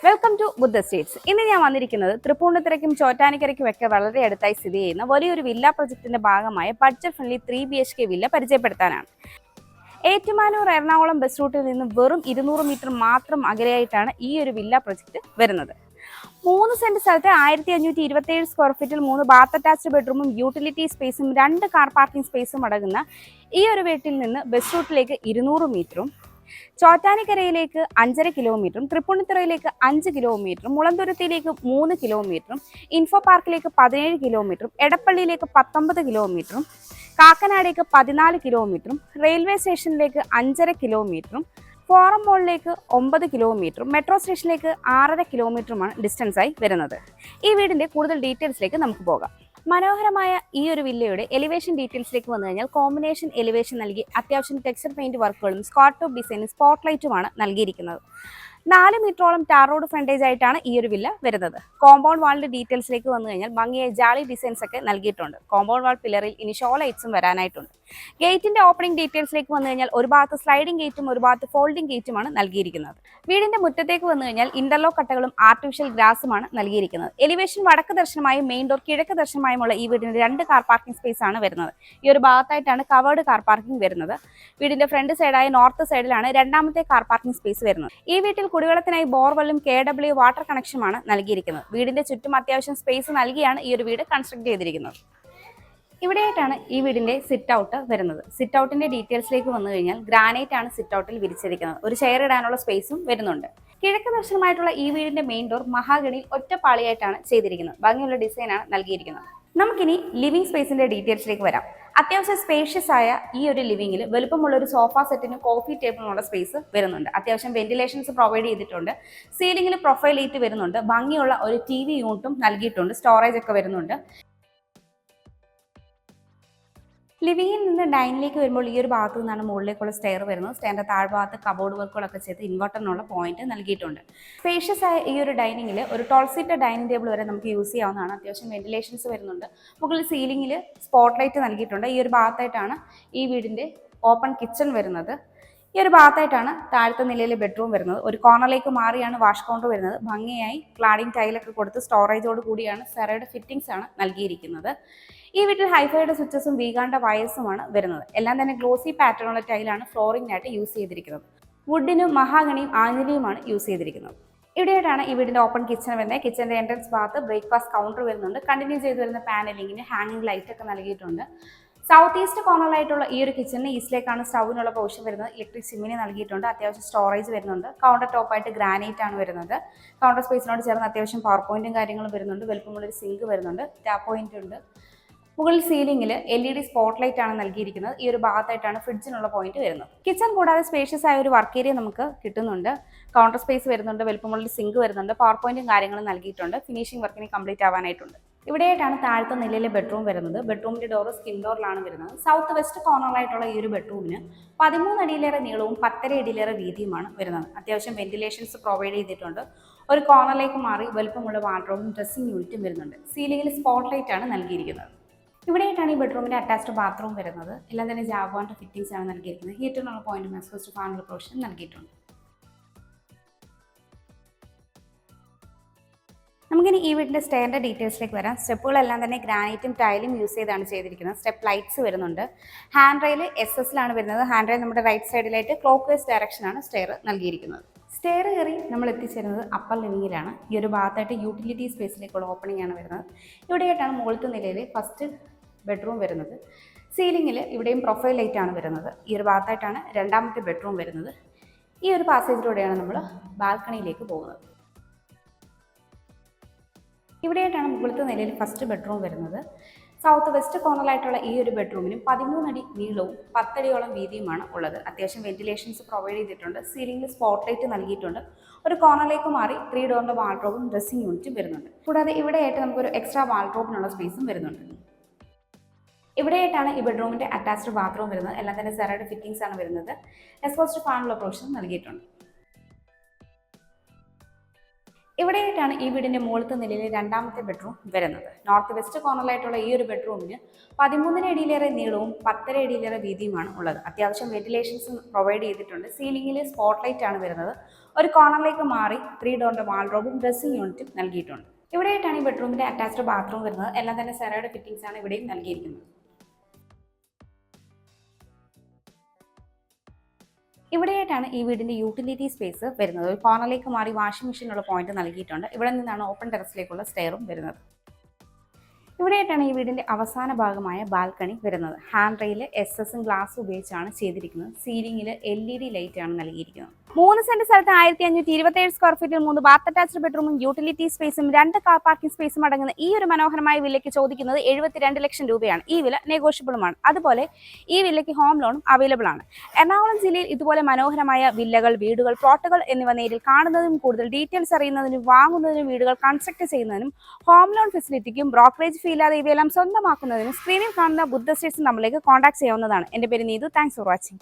Welcome to Buddha States. ഇന്ന് ഞാൻ വന്നിരിക്കുന്നത് തൃപ്പൂണിത്തുറയ്ക്കും ചോറ്റാനിക്കരയ്ക്കും ഒക്കെ വളരെ അടുത്തായി സ്ഥിതി ചെയ്യുന്ന വലിയൊരു വില്ല പ്രൊജക്ടിന്റെ ഭാഗമായ ബഡ്ജറ്റ് ഫ്രണ്ട്ലി 3 BHK വില്ല പരിചയപ്പെടുത്താനാണ്. ഏറ്റുമാനൂർ എറണാകുളം ബസ് റൂട്ടിൽ നിന്ന് വെറും 200 മീറ്റർ മാത്രം അകലെയായിട്ടാണ് ഈ ഒരു വില്ല പ്രൊജക്ട് വരുന്നത്. 3 സെന്റ് സ്ഥലത്ത് 1527 സ്ക്വയർ ഫീറ്റിൽ 3 ബാത്ത് അറ്റാച്ച്ഡ് ബെഡ്റൂമും യൂട്ടിലിറ്റി സ്പേസും 2 കാർ പാർക്കിംഗ് സ്പേസും അടങ്ങുന്ന ഈ ഒരു വീട്ടിൽ നിന്ന് ബസ് റൂട്ടിലേക്ക് 200 മീറ്ററും, ചോറ്റാനിക്കരയിലേക്ക് 5.5 കിലോമീറ്ററും, തൃപ്പൂണിത്തുറയിലേക്ക് 5 കിലോമീറ്ററും, മുളന്തുരുത്തിയിലേക്ക് 3 കിലോമീറ്ററും, ഇൻഫോ പാർക്കിലേക്ക് 17 കിലോമീറ്ററും, എടപ്പള്ളിയിലേക്ക് 19 കിലോമീറ്ററും, കാക്കനാടേക്ക് 14 കിലോമീറ്ററും, റെയിൽവേ സ്റ്റേഷനിലേക്ക് 5.5 കിലോമീറ്ററും, ഫോറം മോളിലേക്ക് 9 കിലോമീറ്ററും, മെട്രോ സ്റ്റേഷനിലേക്ക് 6.5 കിലോമീറ്ററുമാണ് ഡിസ്റ്റൻസായി വരുന്നത്. ഈ വീടിൻ്റെ കൂടുതൽ ഡീറ്റെയിൽസിലേക്ക് നമുക്ക് പോകാം. മനോഹരമായ ഈ ഒരു വില്ലയുടെ എലിവേഷൻ ഡീറ്റെയിൽസിലേക്ക് വന്നു കഴിഞ്ഞാൽ കോമ്പിനേഷൻ എലിവേഷൻ നൽകി അത്യാവശ്യം ടെക്സ്ചർ പെയിന്റ് വർക്കുകളും സ്ക്വാഡ് ടോപ്പ് ഡിസൈനും സ്പോട്ട് ലൈറ്റുമാണ് നൽകിയിരിക്കുന്നത്. 4 മീറ്ററോളം ടാർ റോഡ് ഫ്രണ്ടേജ് ആയിട്ടാണ് ഈ ഒരു വില്ല വരുന്നത്. കോമ്പൗണ്ട് വാളിന്റെ ഡീറ്റെയിൽസിലേക്ക് വന്നു കഴിഞ്ഞാൽ ഭംഗിയായി ജാളി ഡിസൈൻസ് ഒക്കെ നൽകിയിട്ടുണ്ട്. കോമ്പൗണ്ട് വാൾ പില്ലറിൽ ഇനി ഷോ ലൈറ്റ്സും വരാനായിട്ടുണ്ട്. ഗേറ്റിന്റെ ഓപ്പണിംഗ് ഡീറ്റെയിൽസിലേക്ക് വന്നു കഴിഞ്ഞാൽ ഒരു ഭാഗത്ത് സ്ലൈഡിംഗ് ഗേറ്റും ഒരു ഭാഗത്ത് ഫോൾഡിംഗ് ഗേറ്റുമാണ് നൽകിയിരിക്കുന്നത്. വീടിന്റെ മുറ്റത്തേക്ക് വന്നു കഴിഞ്ഞാൽ ഇന്റർലോക്ക് കട്ടകളും ആർട്ടിഫിഷ്യൽ ഗ്രാസുമാണ് നൽകിയിരിക്കുന്നത്. എലിവേഷൻ വടക്ക് ദർശനമായും മെയിൻ ഡോർ കിഴക്ക് ദർശനമായുമുള്ള ഈ വീടിന് 2 കാർ പാർക്കിംഗ് സ്പേസ് ആണ് വരുന്നത്. ഈ ഒരു ഭാഗത്തായിട്ടാണ് കവേർഡ് കാർ പാർക്കിംഗ് വരുന്നത്. വീടിന്റെ ഫ്രണ്ട് സൈഡായ നോർത്ത് സൈഡിലാണ് രണ്ടാമത്തെ കാർ പാർക്കിംഗ് സ്പേസ് വരുന്നത്. ഈ വീട്ടിൽ കുടിവെള്ളത്തിനായി ബോർവെല്ലും KW വാട്ടർ കണക്ഷനുമാണ് നൽകിയിരിക്കുന്നത്. വീടിന്റെ ചുറ്റും അത്യാവശ്യം സ്പേസ് നൽകിയാണ് ഈ ഒരു വീട് കൺസ്ട്രക്ട് ചെയ്തിരിക്കുന്നത്. ഇവിടെയായിട്ടാണ് ഈ വീടിന്റെ സിറ്റ് ഔട്ട് വരുന്നത്. സിറ്റ് ഔട്ടിന്റെ ഡീറ്റെയിൽസിലേക്ക് വന്നു കഴിഞ്ഞാൽ ഗ്രാനൈറ്റ് ആണ് സിറ്റ് ഔട്ടിൽ വിരിച്ചിരിക്കുന്നത്. ഒരു ചെയർ ഇടാനുള്ള സ്പേസും വരുന്നുണ്ട്. കിഴക്ക് ദർശനമായിട്ടുള്ള ഈ വീടിന്റെ മെയിൻ ഡോർ മഹാഗണി ഒറ്റപ്പാളിയായിട്ടാണ് ചെയ്തിരിക്കുന്നത്. ഭംഗിയുള്ള ഡിസൈനാണ് നൽകിയിരിക്കുന്നത്. നമുക്കിനി ലിവിംഗ് സ്പേസിന്റെ ഡീറ്റെയിൽസിലേക്ക് വരാം. അത്യാവശ്യം സ്പേഷ്യസ് ആയ ഈ ഒരു ലിവിംഗിൽ വലുപ്പമുള്ള ഒരു സോഫ സെറ്റിനും കോഫി ടേബിളിനുള്ള സ്പേസ് വരുന്നുണ്ട്. അത്യാവശ്യം വെന്റിലേഷൻസ് പ്രൊവൈഡ് ചെയ്തിട്ടുണ്ട്. സീലിംഗിൽ പ്രൊഫൈൽ ലൈറ്റ് വരുന്നുണ്ട്. ഭംഗിയുള്ള ഒരു TV യൂണിറ്റും നൽകിയിട്ടുണ്ട്. സ്റ്റോറേജ് ഒക്കെ വരുന്നുണ്ട്. ലിവിംഗിൽ നിന്ന് ഡൈനിലേക്ക് വരുമ്പോൾ ഈ ഒരു ഭാഗത്തു നിന്നാണ് മുകളിലേക്കുള്ള സ്റ്റെയർ വരുന്നത്. സ്റ്റെയറിന്റെ താഴ്ഭാഗത്ത് കബോർഡ് വർക്കുകളൊക്കെ ചെയ്ത് ഇൻവെർട്ടറിനുള്ള പോയിന്റ് നൽകിയിട്ടുണ്ട്. സ്പേഷ്യസ് ആയ ഈ ഒരു ഡൈനിങ്ങിൽ ഒരു 12 സീറ്റർ ഡൈനിങ് ടേബിൾ വരെ നമുക്ക് യൂസ് ചെയ്യാവുന്നതാണ്. അത്യാവശ്യം വെന്റിലേഷൻസ് വരുന്നുണ്ട്. മുകളിൽ സീലിംഗിൽ സ്പോട്ട് ലൈറ്റ് നൽകിയിട്ടുണ്ട്. ഈ ഒരു ഭാഗത്തായിട്ടാണ് ഈ വീടിന്റെ ഓപ്പൺ കിച്ചൺ വരുന്നത്. ഈ ഒരു ഭാഗത്തായിട്ടാണ് താഴത്തെ നിലയിലെ ബെഡ്റൂം വരുന്നത്. ഒരു കോർണറിലേക്ക് മാറിയാണ് വാഷ് കൗണ്ടർ വരുന്നത്. ഭംഗിയായി ക്ലാഡിംഗ് ടൈലൊക്കെ കൊടുത്ത് സ്റ്റോറേജോട് കൂടിയാണ് സെറയുടെ ഫിറ്റിംഗ്സ് ആണ് നൽകിയിരിക്കുന്നത്. ഈ വീട്ടിൽ ഹൈഫൈയുടെ സ്വിച്ചസും വീഗാണ്ട വയേഴ്സുമാണ് വരുന്നത്. എല്ലാം തന്നെ ഗ്ലോസി പാറ്റേണുള്ള ടൈലാണ് ഫ്ലോറിംഗിനായിട്ട് യൂസ് ചെയ്തിരിക്കുന്നത്. വുഡിനും മഹാഗണിയും ആഞ്ഞിലിയുമാണ് യൂസ് ചെയ്തിരിക്കുന്നത്. ഇവിടെയായിട്ടാണ് ഈ വീടിന്റെ ഓപ്പൺ കിച്ചൺ വരുന്നത്. കിച്ചന്റെ എൻട്രൻസ് ഭാഗത്ത് ബ്രേക്ക്ഫാസ്റ്റ് കൗണ്ടർ വരുന്നുണ്ട്. കണ്ടിന്യൂ ചെയ്ത് വരുന്ന പാനലിങ്ങിന് ഹാങ്ങിങ് ലൈറ്റ് ഒക്കെ നൽകിയിട്ടുണ്ട്. സൗത്ത് ഈസ്റ്റ് കോർണറിലായിട്ടുള്ള ഈ ഒരു കിച്ചണിന് ഈസ്റ്റിലേക്കാണ് സ്റ്റൗവിനുള്ള പോർഷൻ വരുന്നത്. ഇലക്ട്രിക് ചിമ്മിനി നൽകിയിട്ടുണ്ട്. അത്യാവശ്യം സ്റ്റോറേജ് വരുന്നുണ്ട്. കൗണ്ടർ ടോപ്പായിട്ട് ഗ്രാനൈറ്റ് ആണ് വരുന്നത്. കൗണ്ടർ സ്പേസിനോട് ചേർന്ന് അത്യാവശ്യം പവർ പോയിന്റും കാര്യങ്ങളും വരുന്നുണ്ട്. വലുപ്പമുള്ളൊരു സിങ്ക് വരുന്നുണ്ട്. ടാപ്പ് പോയിന്റ് ഉണ്ട്. മുകളിൽ സീലിംഗിൽ LED സ്പോട്ട് ലൈറ്റ് ആണ് നൽകിയിരിക്കുന്നത്. ഈ ഒരു ഭാഗത്തായിട്ടാണ് ഫ്രിഡ്ജിനുള്ള പോയിന്റ് വരുന്നത്. കിച്ചൺ കൂടാതെ സ്പേഷ്യസ് ആയ ഒരു വർക്ക് ഏരിയ നമുക്ക് കിട്ടുന്നുണ്ട്. കൗണ്ടർ സ്പേസ് വരുന്നുണ്ട്. വലുപ്പമുള്ള സിങ്ക് വരുന്നുണ്ട്. പവർ പോയിന്റും കാര്യങ്ങളും നൽകിയിട്ടുണ്ട്. ഫിനിഷിംഗ് വർക്കിന് കംപ്ലീറ്റ് ആവാനായിട്ടുണ്ട്. ഇവിടെയായിട്ടാണ് താഴത്തെ നിലയിലെ ബെഡ്റൂം വരുന്നത്. ബെഡ്റൂമിന്റെ ഡോർ സ്കിൻ ഡോറിലാണ് വരുന്നത്. സൗത്ത് വെസ്റ്റ് കോർണറിലായിട്ടുള്ള ഈ ഒരു ബെഡ്റൂമിന് 13 അടിയിലേറെ നീളവും 10.5 അടിയിലേറെ വീതിയുമാണ് വരുന്നത്. അത്യാവശ്യം വെന്റിലേഷൻസ് പ്രൊവൈഡ് ചെയ്തിട്ടുണ്ട്. ഒരു കോർണറിലേക്ക് മാറി വലുപ്പമുള്ള വാർഡ്രോബും ഡ്രസ്സിംഗ് യൂണിറ്റും വരുന്നുണ്ട്. സീലിംഗിൽ സ്പോട്ട് ലൈറ്റ് ആണ് നൽകിയിരിക്കുന്നത്. ഇവിടെയായിട്ടാണ് ഈ ബെഡ്റൂമിന്റെ അറ്റാച്ച്ഡ് ബാത്റൂം വരുന്നത്. എല്ലാം തന്നെ ജാഗ്വാറിന്റെ ഫിറ്റിംഗ്സ് ആണ് നൽകിയിരിക്കുന്നത്. ഹീറ്ററിനുള്ള പോയിന്റും എക്സ്പോസ്റ്റ് ഫാനുള്ള പ്രൊവിഷൻ നൽകിയിട്ടുണ്ട്. നമുക്കിനി ഈ വീടിന്റെ സ്റ്റെയറിന്റെ ഡീറ്റെയിൽസിലേക്ക് വരാം. സ്റ്റെപ്പുകളെല്ലാം തന്നെ ഗ്രാനൈറ്റും ടൈലും യൂസ് ചെയ്താണ് ചെയ്തിരിക്കുന്നത്. സ്റ്റെപ്പ് ലൈറ്റ്സ് വരുന്നുണ്ട്. ഹാൻഡ് റെയിൽ SS-ലാണ് വരുന്നത്. ഹാൻഡ് റെയിൽ നമ്മുടെ റൈറ്റ് സൈഡിലായിട്ട് ക്ലോക്ക് വൈസ് ഡയറക്ഷനാണ് സ്റ്റെയർ നൽകിയിരിക്കുന്നത്. സ്റ്റെയർ കയറി നമ്മൾ എത്തിച്ചേരുന്നത് അപ്പർ ലിവിംഗിലാണ്. ഈ ഒരു ഭാഗത്തായിട്ട് യൂട്ടിലിറ്റി സ്പേസിലേക്കുള്ള ഓപ്പണിംഗ് ആണ് വരുന്നത്. ഇവിടെയായിട്ടാണ് മുകളിലത്തെ നിലയിൽ ഫസ്റ്റ് ബെഡ്റൂം വരുന്നത്. സീലിംഗിൽ ഇവിടെയും പ്രൊഫൈൽ ലൈറ്റ് ആണ് വരുന്നത്. ഈ ഒരു ഭാഗത്തായിട്ടാണ് രണ്ടാമത്തെ ബെഡ്റൂം വരുന്നത്. ഈ ഒരു പാസേജിലൂടെയാണ് നമ്മൾ ബാൽക്കണിയിലേക്ക് പോകുന്നത്. ഇവിടെയായിട്ടാണ് മുകളിലത്തെ നിലയിൽ ഫസ്റ്റ് ബെഡ്റൂം വരുന്നത്. സൗത്ത് വെസ്റ്റ് കോർണറിലായിട്ടുള്ള ഈ ഒരു ബെഡ്റൂമിന് 13 അടി നീളവും 10 അടിയോളം വീതിയുമാണ് ഉള്ളത്. അത്യാവശ്യം വെന്റിലേഷൻസ് പ്രൊവൈഡ് ചെയ്തിട്ടുണ്ട്. സീലിംഗിൽ സ്പോട്ട് ലൈറ്റ് നൽകിയിട്ടുണ്ട്. ഒരു കോർണറിലേക്ക് മാറി 3 ഡോറിന്റെ വാൾഡ്രോബും ഡ്രസ്സിംഗ് യൂണിറ്റും വരുന്നുണ്ട്. കൂടാതെ ഇവിടെയായിട്ട് നമുക്കൊരു എക്സ്ട്രാ വാൾഡ്രോബിനുള്ള സ്പേസും വരുന്നുണ്ട്. ഇവിടെയായിട്ടാണ് ഈ ബെഡ്റൂമിന്റെ അറ്റാച്ച്ഡ് ബാത്റൂം വരുന്നത്. എല്ലാം തന്നെ സെറയുടെ ഫിറ്റിംഗ്സ് ആണ് വരുന്നത്. എക്സ്പോസ്റ്റ് ഫാനുള്ള പ്രൊവിഷൻ നൽകിയിട്ടുണ്ട്. ഇവിടെയായിട്ടാണ് ഈ വീടിന്റെ മുകളിലത്തെ നിലയിലെ രണ്ടാമത്തെ ബെഡ്റൂം വരുന്നത്. നോർത്ത് വെസ്റ്റ് കോർണറിലായിട്ടുള്ള ഈ ഒരു ബെഡ്റൂമിന് 13 അടിയിലേറെ നീളവും 10.5 അടിയിലേറെ വീതിയുമാണ് ഉള്ളത്. അത്യാവശ്യം വെന്റിലേഷൻസ് പ്രൊവൈഡ് ചെയ്തിട്ടുണ്ട്. സീലിംഗിൽ സ്പോട്ട് ലൈറ്റ് ആണ് വരുന്നത്. ഒരു കോർണറിലേക്ക് മാറി 3 ഡോറിന്റെ വാൾഡ്രോബും ഡ്രസ്സിംഗ് യൂണിറ്റും നൽകിയിട്ടുണ്ട്. ഇവിടെയായിട്ടാണ് ഈ ബെഡ്റൂമിന്റെ അറ്റാച്ച്ഡ് ബാത്റൂം വരുന്നത്. എല്ലാം തന്നെ സെറയുടെ ഫിറ്റിംഗ്സ് ആണ് ഇവിടെയും നൽകിയിരിക്കുന്നത്. ഇവിടെയായിട്ടാണ് ഈ വീടിന്റെ യൂട്ടിലിറ്റി സ്പേസ് വരുന്നത്. ഒരു കോർണറിലേക്ക് മാറി വാഷിംഗ് മെഷീനുള്ള പോയിന്റ് നൽകിയിട്ടുണ്ട്. ഇവിടെ നിന്നാണ് ഓപ്പൺ ടെറസിലേക്കുള്ള സ്റ്റെയറും വരുന്നത്. ഇവിടെയായിട്ടാണ് ഈ വീടിന്റെ അവസാന ഭാഗമായ ബാൽക്കണി വരുന്നത്. ഹാൻഡ് റെയിൽ SS ഗ്ലാസ് ഉപയോഗിച്ചാണ് ചെയ്തിരിക്കുന്നത്. സീലിംഗിൽ LED ലൈറ്റ് ആണ് നൽകിയിരിക്കുന്നത്. 3 സെന്റ് സ്ഥലത്ത് 1527 സ്ക്വയർ ഫീറ്റിൽ 3 ബാത്ത് അറ്റാച്ച്ഡ് ബെഡ്റൂമും യൂട്ടിലിറ്റി സ്പേസും 2 കാർ പാർക്കിംഗ് സ്പേസും അടങ്ങുന്ന ഈ ഒരു മനോഹരമായ വില്ലയ്ക്ക് ചോദിക്കുന്നത് 72 ലക്ഷം രൂപയാണ്. ഈ വില നെഗോഷ്യബിളുമാണ്. അതുപോലെ ഈ വില്ലയ്ക്ക് ഹോം ലോണും അവൈലബിൾ ആണ്. എറണാകുളം ജില്ലയിൽ ഇതുപോലെ മനോഹരമായ വില്ലകൾ, വീടുകൾ, പ്ലോട്ടുകൾ എന്നിവ നേരിൽ കാണുന്നതിനും കൂടുതൽ ഡീറ്റെയിൽസ് അറിയുന്നതിനും വാങ്ങുന്നതിനും വീടുകൾ കൺസ്ട്രക്ട് ചെയ്യുന്നതിനും ഹോം ലോൺ ഫെസിലിറ്റിക്കും ബ്രോക്കറേജ് ഫീ ഇല്ലാതെ ഇവയെല്ലാം സ്വന്തമാക്കുന്നതിനും സ്ക്രീനിൽ കാണുന്ന ബുദ്ധ സ്റ്റേറ്റ്സ് നമ്മളിലേക്ക് കോൺടാക്ട് ചെയ്യാവുന്നതാണ്. എൻ്റെ പേര് നീതു. Thanks for watching.